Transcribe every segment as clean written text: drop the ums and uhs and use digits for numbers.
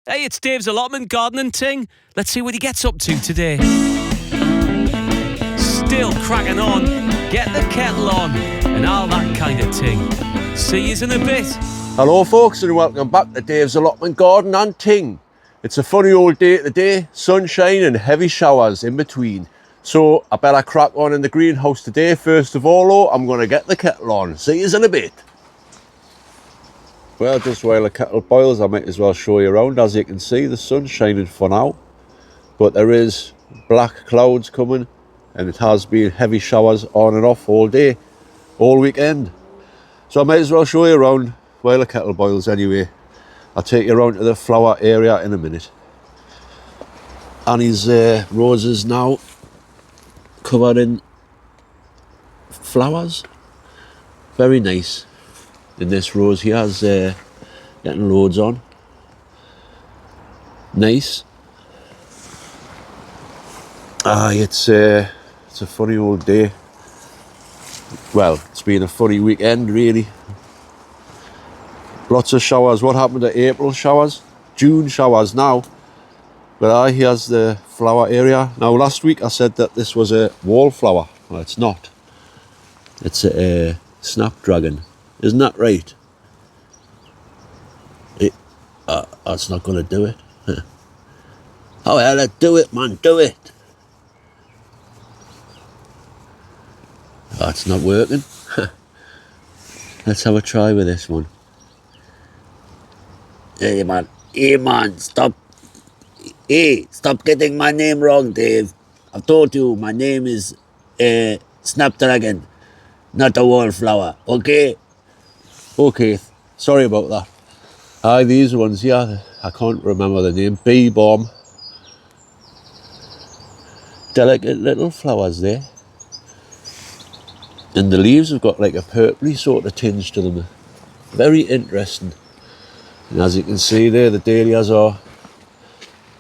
Hey, it's Dave's Allotment Gardening Ting. Let's see what he gets up to today. Still cracking on, get the kettle on, and all that kind of ting. See yous in a bit. Hello folks, and welcome back to Dave's Allotment Garden and Ting. It's a funny old day today, sunshine and heavy showers in between. So I better crack on in the greenhouse today. First of all though, I'm going to get the kettle on. See yous in a bit. Well, just while the kettle boils, I might as well show you around. As you can see, the sun's shining for now, but there is black clouds coming, and it has been heavy showers on and off all day, all weekend. So I might as well show you around while the kettle boils anyway. I'll take you around to the flower area in a minute. Annie's roses now covered in flowers. Very nice. And this rose here is getting loads on. Nice. It's a funny old day. Well, it's been a funny weekend really. Lots of showers. What happened to April showers? June showers now. But here's the flower area. Now last week I said that this was a wallflower. Well, it's not. It's a snapdragon. Isn't that right? That's not going to do it. Oh hell, do it man, do it. Oh, it's not working. Let's have a try with this one. Hey man, stop. Hey, stop getting my name wrong, Dave. I've told you my name is Snapdragon, not a wallflower, okay? Okay, sorry about that. These ones here, I can't remember the name. Bee balm. Delicate little flowers there. And the leaves have got like a purpley sort of tinge to them. Very interesting. And as you can see there, the dahlias are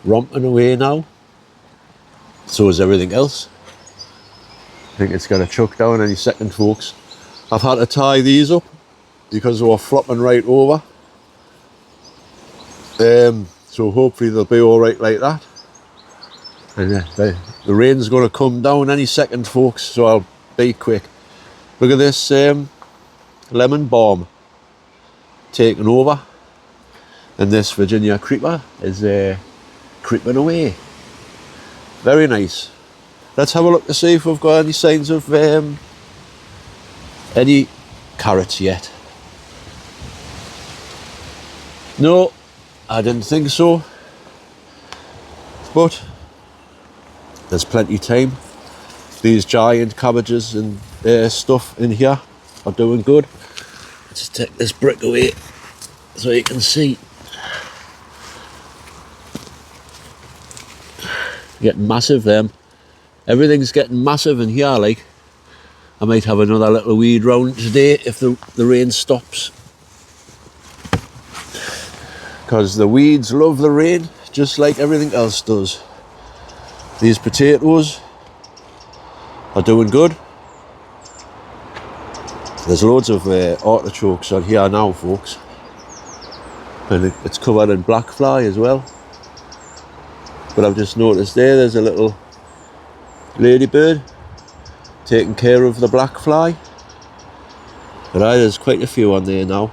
romping away now. So is everything else. I think it's going to chuck down any second, folks. I've had to tie these up because they were flopping right over. So hopefully they'll be all right like that. And the rain's going to come down any second, folks, so I'll be quick. Look at this lemon balm taking over, and this Virginia creeper is creeping away. Very nice. Let's have a look to see if we've got any signs of any carrots yet. No, I didn't think so, but there's plenty of time. These giant cabbages and stuff in here are doing good. Let's just take this brick away so you can see. Getting massive them. Everything's getting massive in here, like. I might have another little weed round today if the rain stops. Because the weeds love the rain, just like everything else does. These potatoes are doing good. There's loads of artichokes on here now, folks. And it's covered in black fly as well. But I've just noticed there's a little ladybird taking care of the black fly. But there's quite a few on there now.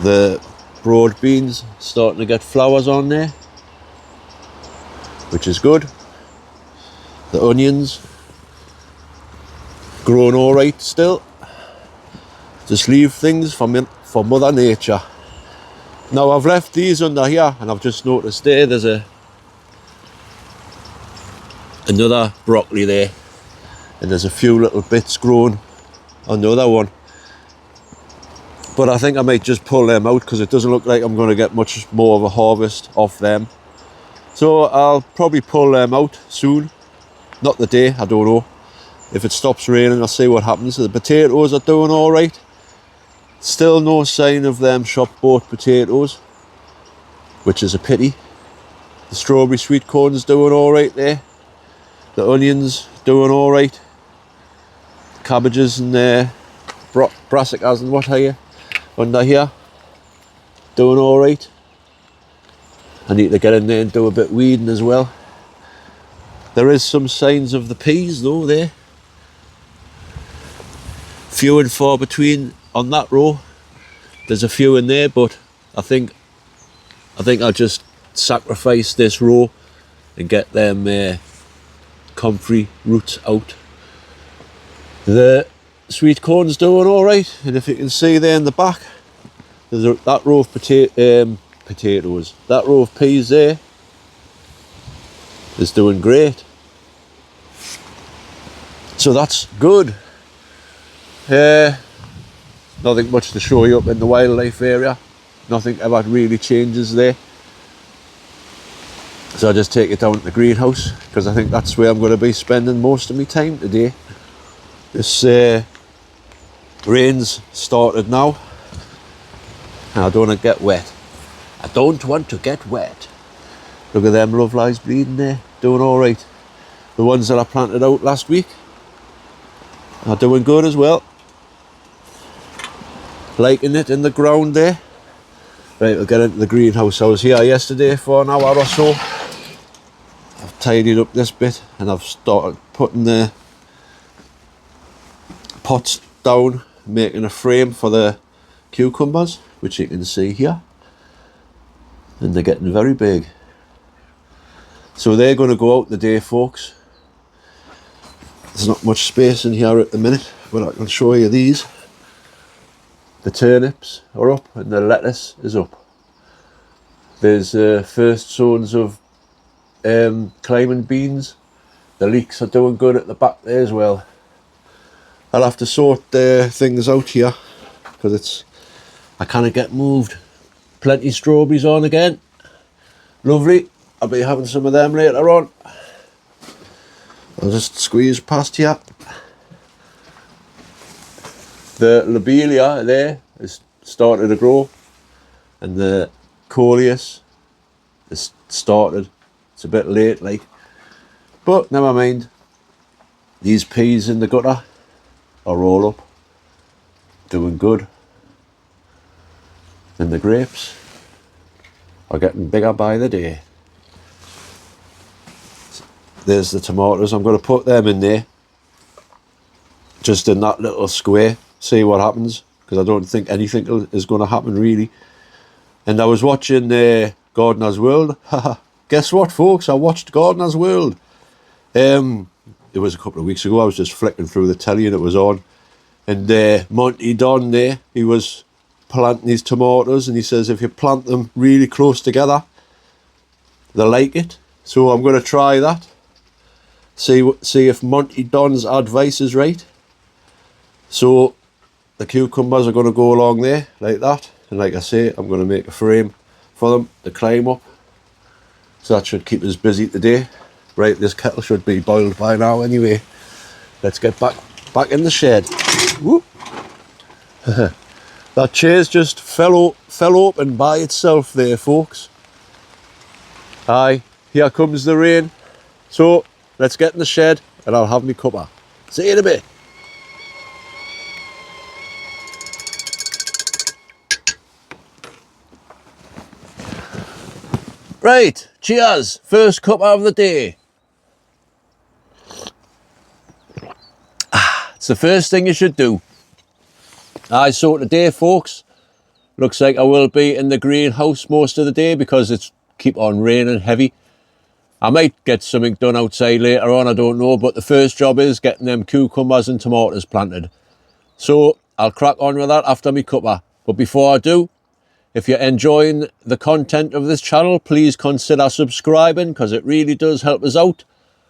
The broad beans starting to get flowers on there, which is good. The onions growing all right still. Just leave things for Mother Nature. Now I've left these under here, and I've just noticed there's another broccoli there, and there's a few little bits growing on the other one. But I think I might just pull them out because it doesn't look like I'm going to get much more of a harvest off them. So I'll probably pull them out soon. Not today, I don't know. If it stops raining, I'll see what happens. The potatoes are doing all right. Still no sign of them shop bought potatoes, which is a pity. The strawberry sweet corn's doing all right there. The onions doing all right. Cabbages and brassicas and what have you under here. doing all right. I need to get in there and do a bit of weeding as well. There is some signs of the peas though there. Few and far between on that row. There's a few in there, but I think I'll just sacrifice this row and get them comfrey roots out. The sweet corn's doing all right, and if you can see there in the back, there's that row of potatoes. That row of peas there is doing great. So that's good. Nothing much to show you up in the wildlife area. Nothing ever really changes there. So I just take it down to the greenhouse because I think that's where I'm going to be spending most of my time today. This rain's started now and I don't want to get wet. I don't want to get wet. Look at them lovelies bleeding there, doing all right. The ones that I planted out last week are doing good as well. Liking it in the ground there. Right, we'll get into the greenhouse. I was here yesterday for an hour or so. I've tidied up this bit and I've started putting the pots down, making a frame for the cucumbers, which you can see here. And they're getting very big. So they're going to go out today, folks. There's not much space in here at the minute, but I can show you these. The turnips are up and the lettuce is up. There's first zones of climbing beans. The leeks are doing good at the back there as well. I'll have to sort things out here because I can't get moved. Plenty of strawberries on again. Lovely. I'll be having some of them later on. I'll just squeeze past here. The lobelia there has started to grow and the coleus has started. It's a bit late like, but never mind. These peas in the gutter are all up, doing good. And the grapes are getting bigger by the day. There's the tomatoes. I'm going to put them in there, just in that little square, see what happens, because I don't think anything is going to happen really. And I was watching Gardener's World. Guess what, folks? I watched Gardener's World. It was a couple of weeks ago. I was just flicking through the telly and it was on. And Monty Don there, he was planting his tomatoes, and he says if you plant them really close together, they like it. So I'm going to try that. See if Monty Don's advice is right. So the cucumbers are going to go along there like that, and like I say, I'm going to make a frame for them to climb up. So that should keep us busy today. Right, this kettle should be boiled by now anyway. Let's get back in the shed. Whoop. That chair's just fell open by itself there, folks. Aye, here comes the rain. So let's get in the shed and I'll have me cuppa. See you in a bit. Right, cheers. First cuppa of the day. It's the first thing you should do. Aye, so today, folks, looks like I will be in the greenhouse most of the day because it's keep on raining heavy. I might get something done outside later on, I don't know, but the first job is getting them cucumbers and tomatoes planted. So I'll crack on with that after me cuppa. But before I do, if you're enjoying the content of this channel, please consider subscribing because it really does help us out.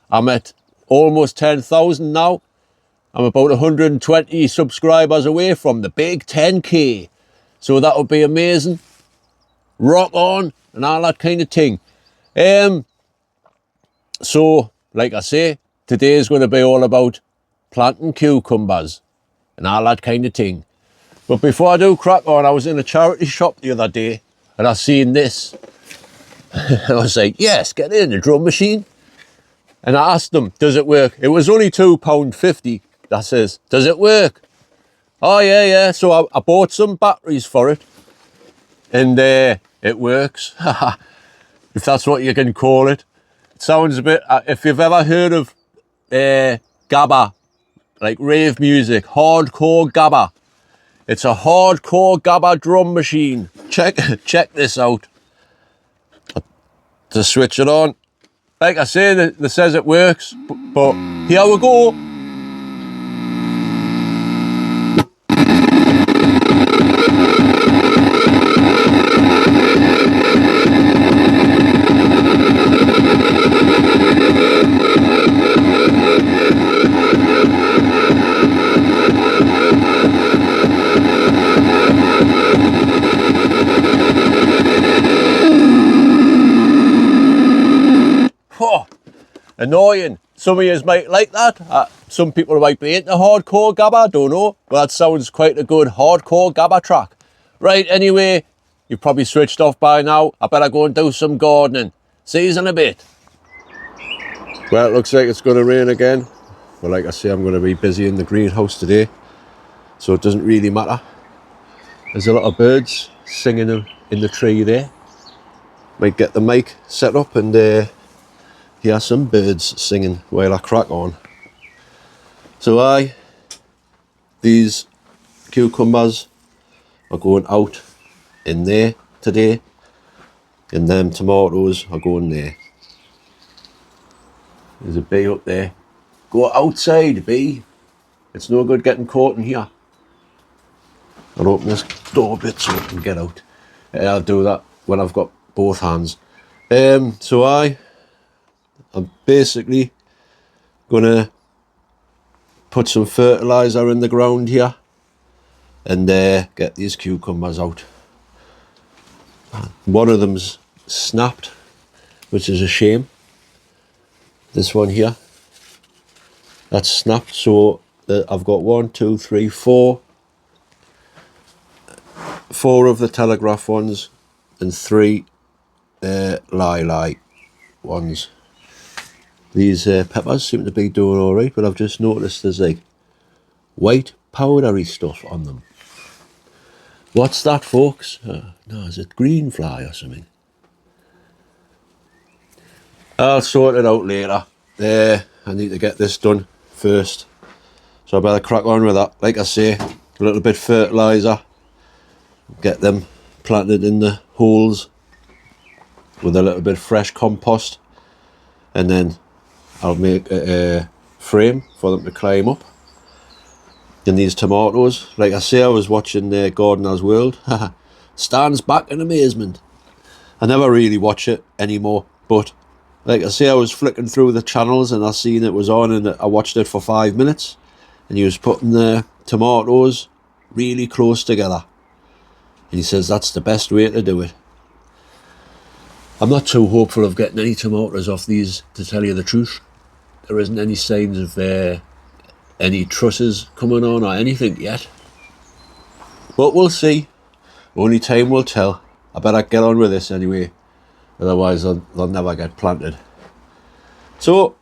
I'm at almost 10,000 now. I'm about 120 subscribers away from the big 10k. So that would be amazing. Rock on and all that kind of thing. So, like I say, today is going to be all about planting cucumbers and all that kind of thing. But before I do crack on, I was in a charity shop the other day and I seen this. I was like, yes, get in the drum machine. And I asked them, does it work? It was only £2.50. That says, does it work? Oh, yeah. So I bought some batteries for it. and it works. If that's what you can call it. It sounds a bit, if you've ever heard of gabba, like rave music, hardcore gabba. It's a hardcore gabba drum machine. Check this out. To switch it on. Like I say, it says it works, but here we go. Oh, annoying. Some of you might like that. Some people might be into hardcore gabba, don't know. But that sounds quite a good hardcore gabba track. Right, anyway, you've probably switched off by now. I better go and do some gardening. See you in a bit. Well, it looks like it's going to rain again. But like I say, I'm going to be busy in the greenhouse today. So it doesn't really matter. There's a lot of birds singing in the tree there. Might get the mic set up and hear some birds singing while I crack on. So these cucumbers are going out in there today, and them tomatoes are going there. There's a bee up there. Go outside, bee. It's no good getting caught in here. I'll open this door a bit so I can get out. I'll do that when I've got both hands. So I'm basically gonna put some fertilizer in the ground here and get these cucumbers out. One of them's snapped, which is a shame. This one here, that's snapped, so I've got 1, 2, 3, 4 of the Telegraph ones and 3 Lili ones. These peppers seem to be doing alright, but I've just noticed there's like white powdery stuff on them. What's that, folks? No, is it green fly or something? I'll sort it out later. I need to get this done first. So I better crack on with that. Like I say, a little bit fertiliser. Get them planted in the holes with a little bit of fresh compost. And then I'll make a frame for them to climb up. And these tomatoes, like I say, I was watching Gardener's World. Stands back in amazement. I never really watch it anymore, but like I say, I was flicking through the channels and I seen it was on, and I watched it for 5 minutes, and he was putting the tomatoes really close together, and he says that's the best way to do it. I'm not too hopeful of getting any tomatoes off these, to tell you the truth. There isn't any signs of any trusses coming on or anything yet, but we'll see. Only time will tell. I better get on with this anyway, otherwise they'll never get planted. So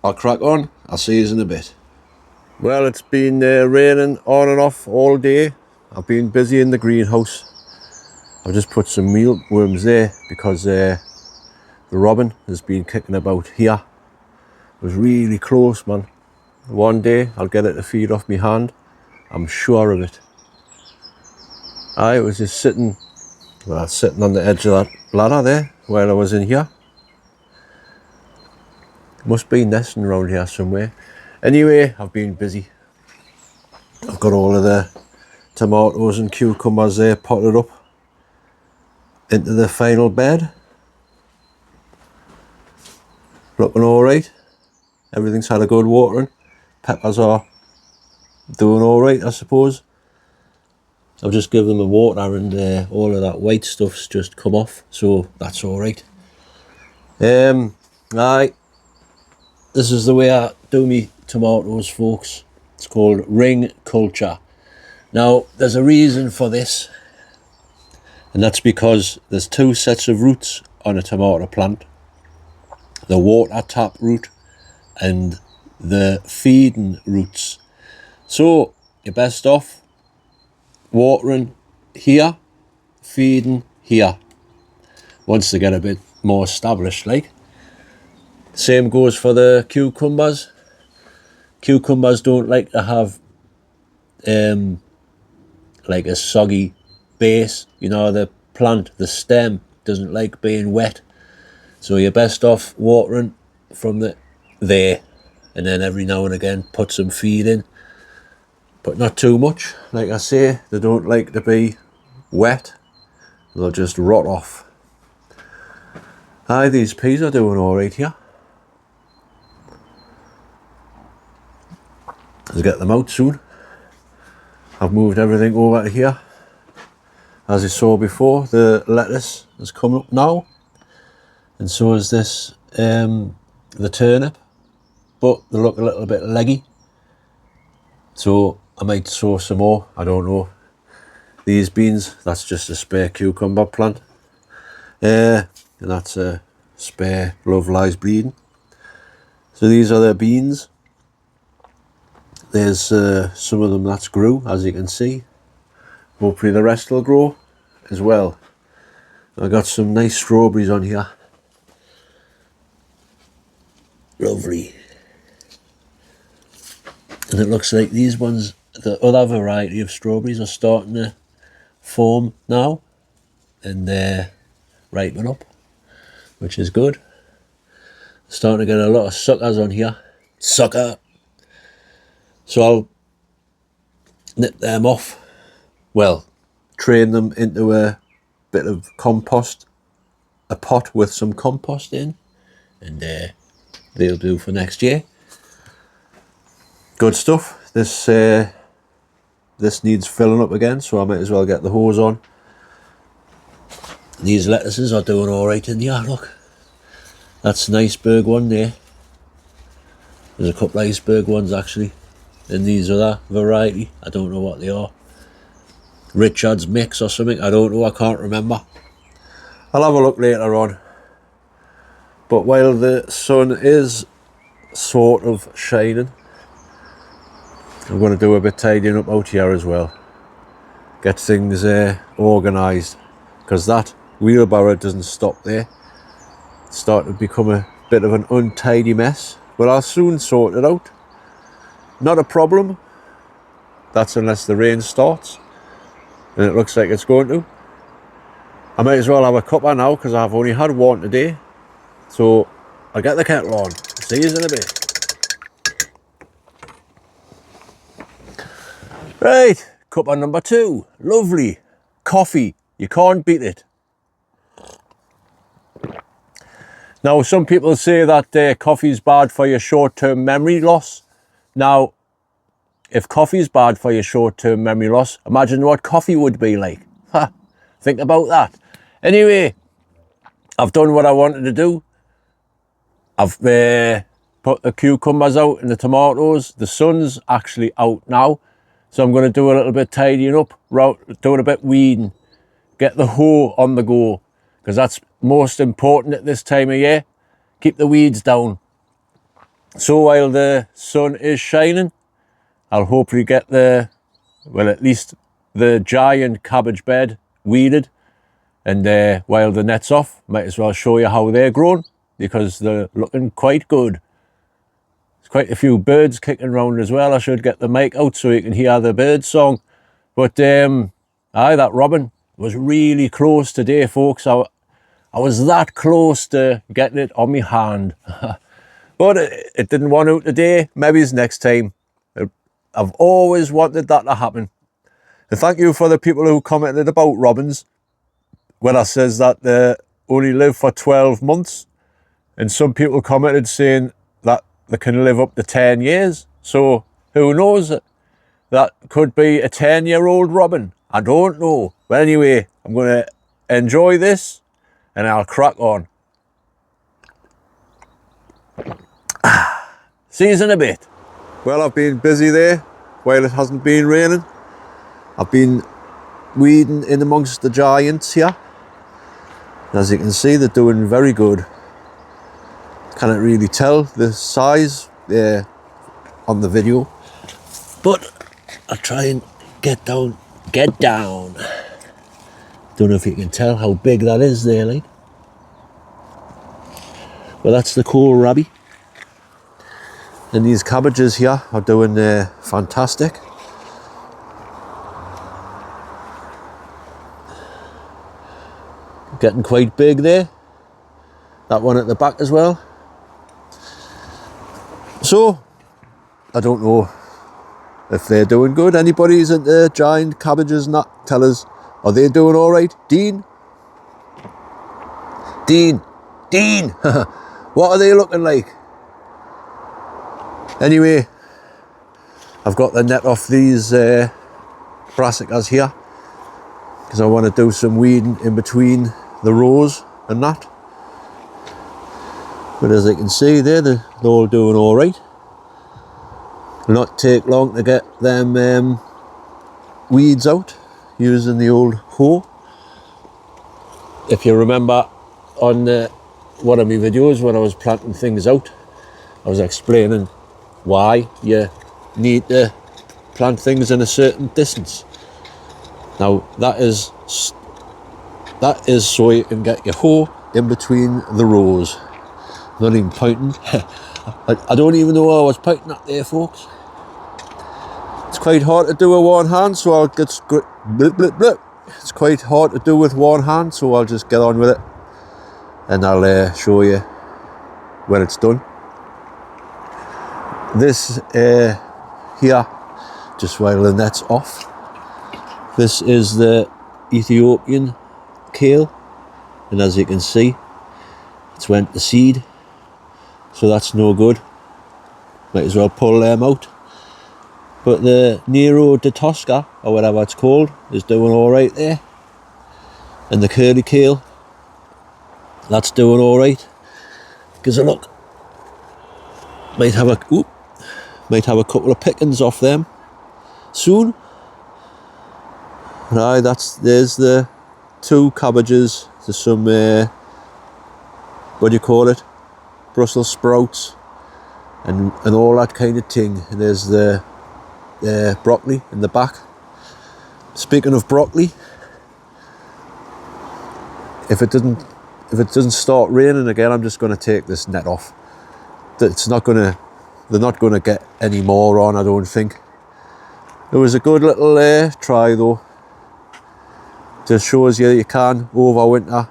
I'll crack on. I'll see you in a bit. Well, it's been raining on and off all day. I've been busy in the greenhouse. I've just put some mealworms there because the robin has been kicking about here. It was really close, man. One day I'll get it to feed off my hand. I'm sure of it. I was just sitting on the edge of that ladder there while I was in here. Must be nesting around here somewhere. Anyway, I've been busy. I've got all of the tomatoes and cucumbers there potted up into the final bed. Looking alright. Everything's had a good watering. Peppers are doing alright, I suppose. I've just given them a water and all of that white stuff's just come off, so that's alright. Aye, this is the way I do me tomatoes, folks. It's called ring culture. Now, there's a reason for this, and that's because there's 2 sets of roots on a tomato plant. The water tap root and the feeding roots. So you're best off watering here, feeding here once they get a bit more established like. Same goes for the cucumbers. Cucumbers don't like to have like a soggy base. You know, the plant, the stem doesn't like being wet, so you're best off watering from there, and then every now and again put some feed in, but not too much. Like I say, they don't like to be wet, they'll just rot off. Aye, these peas are doing alright here. Let's get them out soon. I've moved everything over to here. As you saw before, the lettuce has come up now, and so is this, the turnip, but they look a little bit leggy, so I might sow some more, I don't know. These beans, that's just a spare cucumber plant, and that's a spare Love Lies Bleeding. So these are the beans. There's some of them that's grew, as you can see. Hopefully the rest will grow as well. I got some nice strawberries on here. Lovely. And it looks like these ones, the other variety of strawberries, are starting to form now, and they're ripening up, which is good. Starting to get a lot of suckers on here. Sucker! So I'll nip them off. Well, train them into a bit of compost, a pot with some compost in, and they'll do for next year. Good stuff. This needs filling up again, so I might as well get the hose on. These lettuces are doing alright in here, look. That's an iceberg one there. There's a couple of iceberg ones actually. And these other variety, I don't know what they are. Richard's Mix or something, I don't know, I can't remember. I'll have a look later on. But while the sun is sort of shining, I'm going to do a bit tidying up out here as well. Get things organised, because that wheelbarrow doesn't stop there. It's starting to become a bit of an untidy mess, but I'll soon sort it out. Not a problem. That's unless the rain starts, and it looks like it's going to. I might as well have a cuppa now, because I've only had one today. So I'll get the kettle on. See you in a bit. Right, cuppa number 2. Lovely. Coffee. You can't beat it. Now, some people say that coffee's bad for your short-term memory loss. Now, if coffee's bad for your short-term memory loss, imagine what coffee would be like. Ha, think about that. Anyway, I've done what I wanted to do. I've put the cucumbers out and the tomatoes. The sun's actually out now, so I'm going to do a little bit tidying up, doing a bit weeding, get the hoe on the go, because that's most important at this time of year. Keep the weeds down. So while the sun is shining, I'll hopefully get at least the giant cabbage bed weeded, and while the net's off, might as well show you how they're grown, because they're looking quite good. There's quite a few birds kicking around as well. I should get the mic out so you can hear the bird song. But aye, that robin was really close today, folks. I was that close to getting it on my hand. But it didn't want out today. Maybe it's next time. I've always wanted that to happen. And thank you for the people who commented about robins when I says that they only live for 12 months. And some people commented saying that they can live up to 10 years. So who knows? That could be a 10-year-old robin. I don't know. But anyway, I'm going to enjoy this and I'll crack on. See you in a bit. Well, I've been busy there while it hasn't been raining. I've been weeding in amongst the giants here. As you can see, they're doing very good. Can't really tell the size on the video, but I'll try and get down. Don't know if you can tell how big that is there, like. But that's the kohlrabi. And these cabbages here are doing fantastic. Getting quite big there. That one at the back as well. So, I don't know if they're doing good. Anybody's into giant cabbages and that, tell us, are they doing all right? Dean? Dean! What are they looking like? Anyway, I've got the net off these brassicas here because I want to do some weeding in between the rows and that. But as you can see there, they're all doing all right. It'll not take long to get them weeds out using the old hoe. If you remember on one of my videos when I was planting things out, I was explaining why you need to plant things in a certain distance. Now that is so you can get your hoe in between the rows. I'm not even pointing. I don't even know where I was pointing at there, folks. It's quite hard to do with one hand, so I'll get It's quite hard to do with one hand, so I'll just get on with it, and I'll show you when it's done. This here, just while the net's off, this is the Ethiopian kale, and as you can see, it's went to seed, so that's no good. Might as well pull them out. But the Nero de Tosca, or whatever it's called, is doing all right there. And the curly kale, that's doing all right. Because look, might have a couple of pickings off them soon. Right, there's the two cabbages. There's some what do you call it? Brussels sprouts and all that kind of thing. And there's the broccoli in the back. Speaking of broccoli, if it doesn't start raining again, I'm just going to take this net off. They're not going to get any more on, I don't think. It was a good little try though. Just shows you can overwinter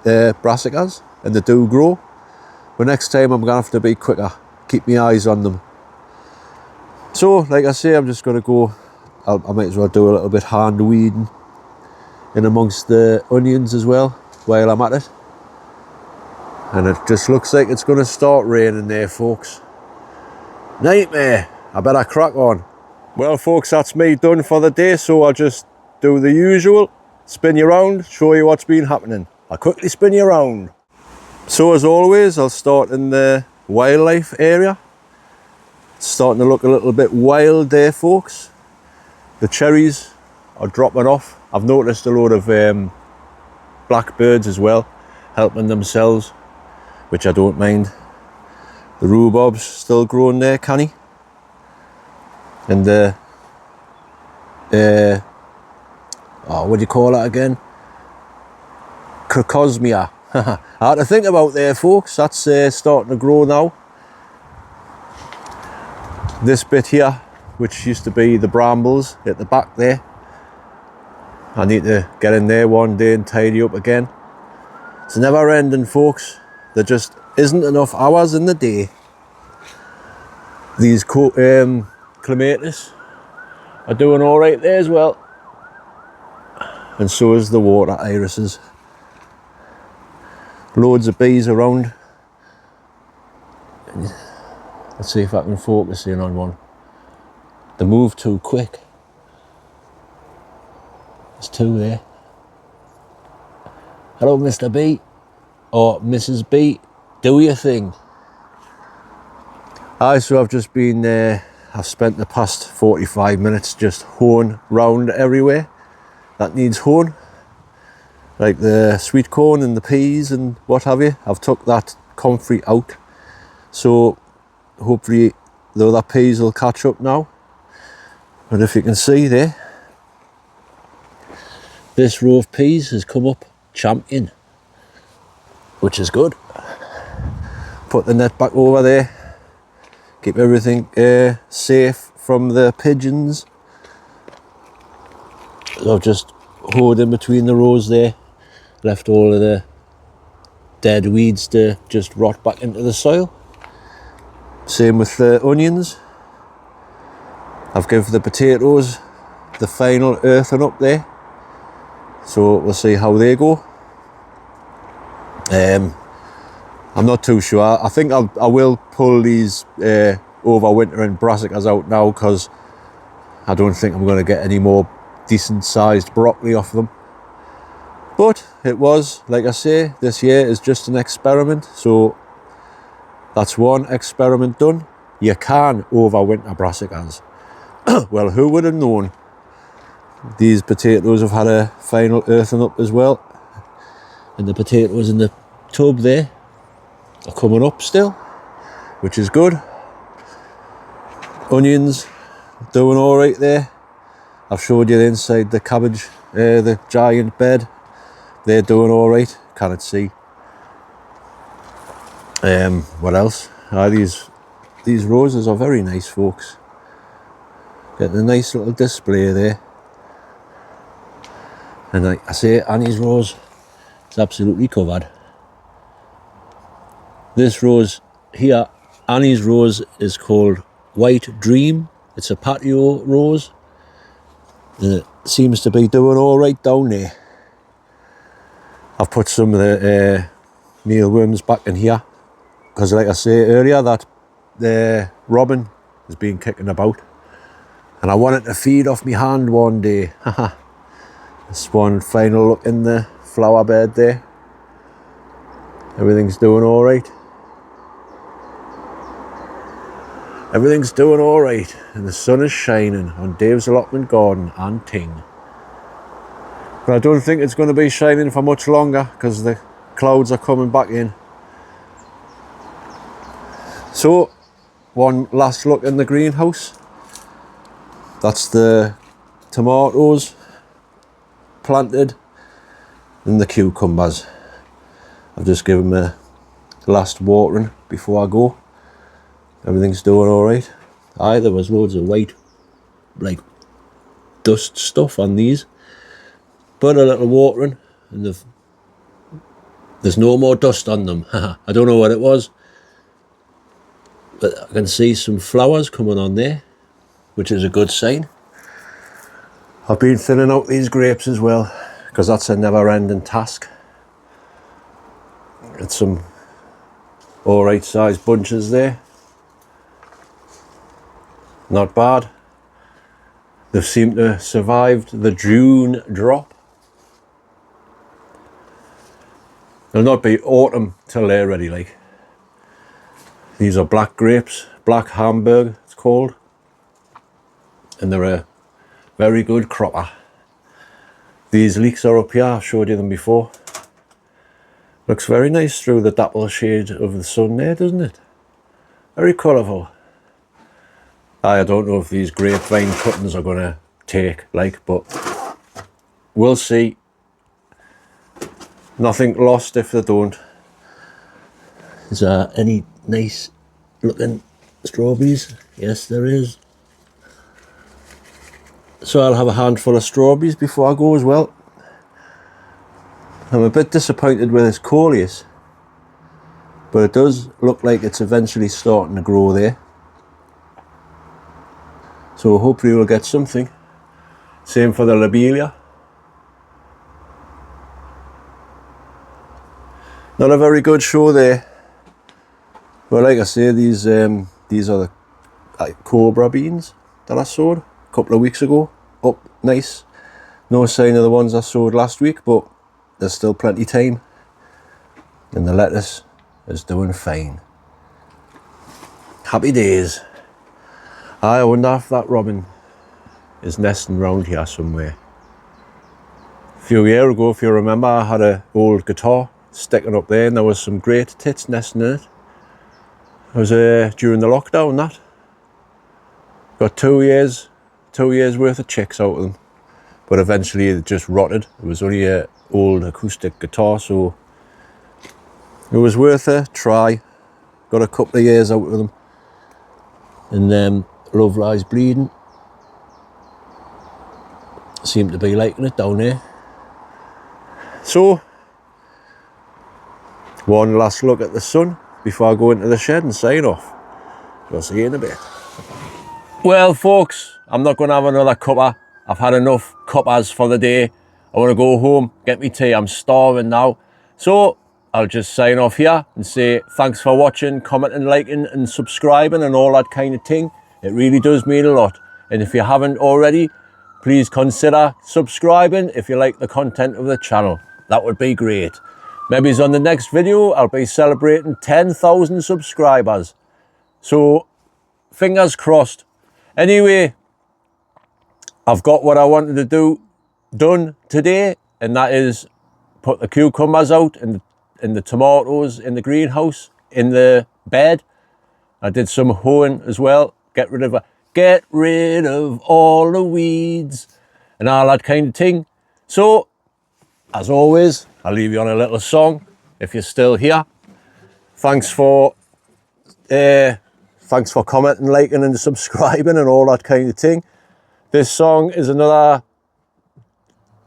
brassicas, and they do grow. But next time I'm going to have to be quicker, keep my eyes on them. So, like I say, I'm just going to go, I might as well do a little bit hand weeding in amongst the onions as well, while I'm at it. And it just looks like it's going to start raining there, folks. Nightmare, I better crack on. Well, folks, that's me done for the day, so I'll just do the usual, spin you around, show you what's been happening. I'll quickly spin you around. So as always, I'll start in the wildlife area. It's starting to look a little bit wild there, folks. The cherries are dropping off. I've noticed a load of blackbirds as well, helping themselves, which I don't mind. The rhubarb's still growing there, canny. And the what do you call it again? Crocosmia. I had to think about there, folks. That's starting to grow now. This bit here, which used to be the brambles at the back there, I need to get in there one day and tidy up again. It's never ending, folks. There just isn't enough hours in the day. These clematis are doing all right there as well, and so is the water irises. Loads of bees around. Let's see if I can focus in on one. They move too quick. There's two there. Hello, Mr. B or Mrs. B, do your thing. So I've just been I've spent the past 45 minutes just hoeing round everywhere that needs hoeing, like the sweet corn and the peas and what have you. I've took that comfrey out, so hopefully the other peas will catch up now. But if you can see there, This row of peas has come up champion, which is good. Put the net back over there, keep everything safe from the pigeons. So I've just hoed in between the rows there, left all of the dead weeds to just rot back into the soil. Same with the onions. I've given the potatoes the final earthing up there, so we'll see how they go. I'm not too sure. I think I will pull these overwintering brassicas out now, because I don't think I'm going to get any more decent sized broccoli off them. But it was, like I say, this year is just an experiment, so that's one experiment done. You can overwinter brassicas. Well, who would have known? These potatoes have had a final earthing up as well, and the potatoes in the tub there are coming up still, which is good. Onions doing all right there. I've showed you the inside the cabbage, the giant bed. They're doing all right. Can't see. What else? These roses are very nice, folks. Getting a nice little display there. And like I say, Annie's rose is absolutely covered. This rose here, Annie's rose, is called White Dream. It's a patio rose, and it seems to be doing all right down there. I've put some of the mealworms back in here, because like I say earlier, that the robin has been kicking about, and I wanted to feed off my hand one day. This one final look in the flower bed there. Everything's doing all right. Everything's doing all right, and the sun is shining on Dave's Allotment garden and Ting. But I don't think it's going to be shining for much longer, because the clouds are coming back in. So, one last look in the greenhouse. That's the tomatoes planted and the cucumbers. I've just given them a last watering before I go. Everything's doing all right. There was loads of white, like, dust stuff on these, but a little watering, and there's no more dust on them. I don't know what it was, but I can see some flowers coming on there, which is a good sign. I've been thinning out these grapes as well, because that's a never-ending task. It's some all right sized bunches there. Not bad. They've seemed to have survived the June drop. They'll not be autumn till they're ready, like. These are black grapes, Black Hamburg it's called, and they're a very good cropper. These leeks are up here, I've showed you them before. Looks very nice through the dapple shade of the sun there, doesn't it? Very colourful. I don't know if these grapevine cuttings are going to take, like, but we'll see. Nothing lost if they don't. Is there any nice looking strawberries? Yes, there is. So I'll have a handful of strawberries before I go as well. I'm a bit disappointed with this coleus, but it does look like it's eventually starting to grow there. So hopefully we'll get something. Same for the lobelia. Not a very good show there. But like I say, these are the cobra beans that I sowed a couple of weeks ago. Up nice. No sign of the ones I sowed last week, but there's still plenty time. And the lettuce is doing fine. Happy days. I wonder if that robin is nesting round here somewhere. A few years ago, if you remember, I had an old guitar sticking up there, and there was some great tits nesting in it. It was during the lockdown, that. Got 2 years worth of chicks out of them. but eventually it just rotted. It was only an old acoustic guitar, so it was worth a try. Got a couple of years out of them. And Love Lies Bleeding seem to be liking it down there. So, one last look at the sun before I go into the shed and sign off. I'll see you in a bit. Well, folks, I'm not going to have another cuppa. I've had enough cuppas for the day. I want to go home, get me tea. I'm starving now. So, I'll just sign off here and say thanks for watching, commenting, liking and subscribing and all that kind of thing. It really does mean a lot. And if you haven't already, please consider subscribing if you like the content of the channel. That would be great. Maybe on the next video, I'll be celebrating 10,000 subscribers. So, fingers crossed. Anyway, I've got what I wanted to do done today, and that is put the cucumbers out and the tomatoes in the greenhouse, in the bed. I did some hoeing as well. Get rid of all the weeds and all that kind of thing. So, as always, I'll leave you on a little song if you're still here. Thanks for commenting, liking and subscribing and all that kind of thing. This song is another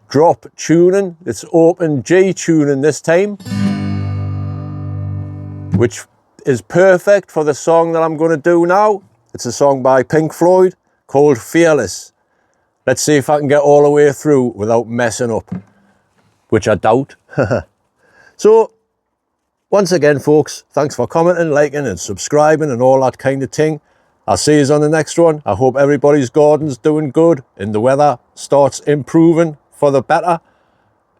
drop tuning. It's open G tuning this time, which is perfect for the song that I'm going to do now. It's a song by Pink Floyd called Fearless. Let's see if I can get all the way through without messing up, which I doubt. So, once again, folks, thanks for commenting, liking and subscribing and all that kind of thing. I'll see you on the next one. I hope everybody's garden's doing good and the weather starts improving for the better.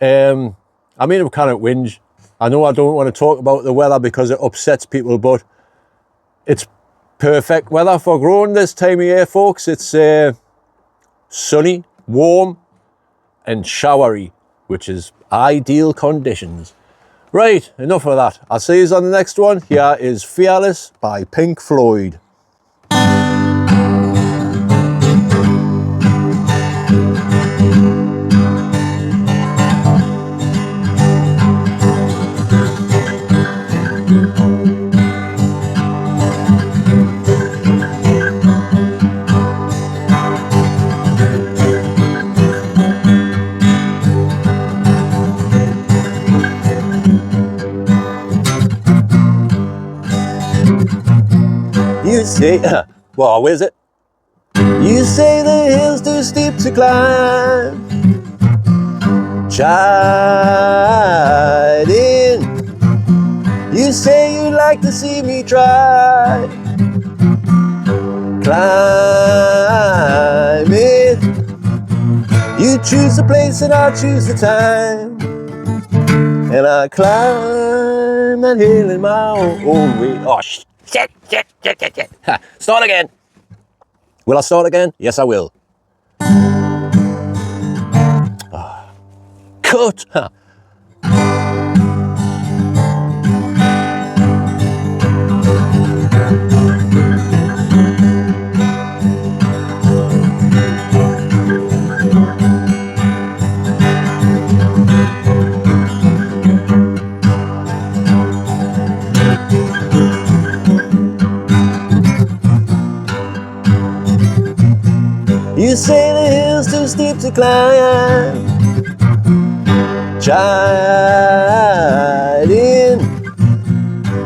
I mean, I'm kind of whinge. I know I don't want to talk about the weather because it upsets people, but it's perfect weather for growing this time of year, folks. It's sunny, warm and showery, which is ideal conditions. Right, enough of that. I'll see you on the next one. Here is Fearless by Pink Floyd. You say, well, where's it? You say the hill's too steep to climb. Chiding. You say you'd like to see me try. Climbing. You choose the place and I choose the time. And I climb that hill in my own way. Oh, shit. Start again. Will I start again? Yes, I will. Cut. You say the hill's too steep to climb. Chiding.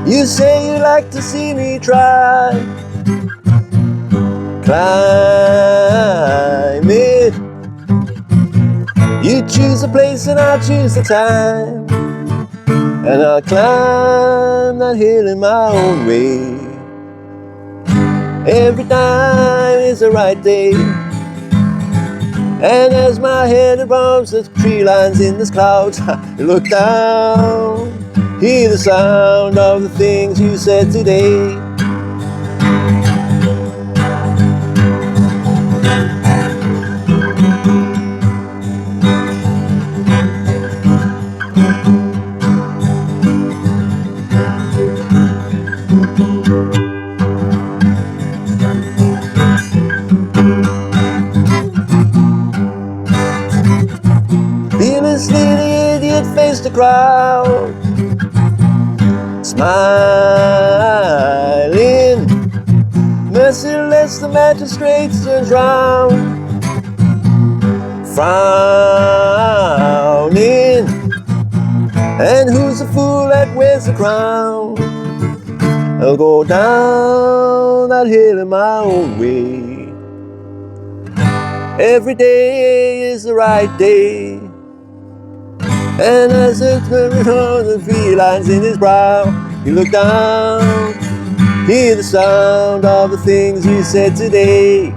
You say you like to see me try. Climbing. You choose the place and I choose the time. And I'll climb that hill in my own way. Every time is the right day. And as my head above the tree lines in the clouds, I look down, hear the sound of the things you said today. crowd, smiling, merciless the magistrate turns round, frowning, and who's the fool that wears the crown? I'll go down that hill in my own way. Every day is the right day, and as the felines in his brow, you look down, hear the sound of the things you said today.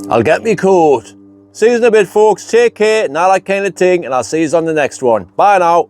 I'll get me coat. See you in a bit, folks. Take care, not that kind of thing, and I'll see you on the next one. Bye now.